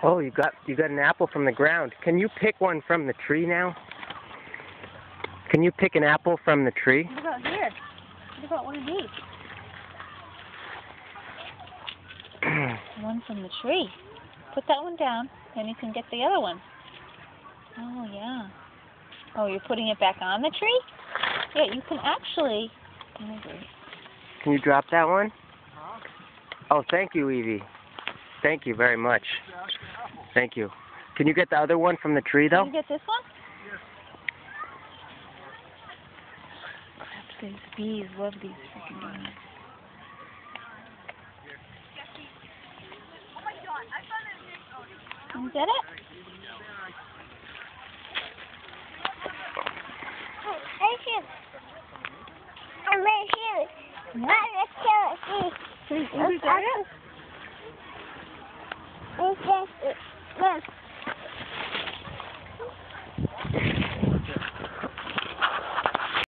Oh, you got an apple from the ground. Can you pick one from the tree now? Can you pick an apple from the tree? What about here? What about one of these? One from the tree. Put that one down, then you can get the other one. Oh, yeah. Oh, you're putting it back on the tree? Yeah, you can actually... Can you drop that one? Oh, thank you, Evie. Thank you very much. Thank you. Can you get the other one from the tree, though? Can you get this one? These bees love these freaking bees. Can you get it? I'm right here. Yeah. Let's kill it. Can you get it? It's just, look.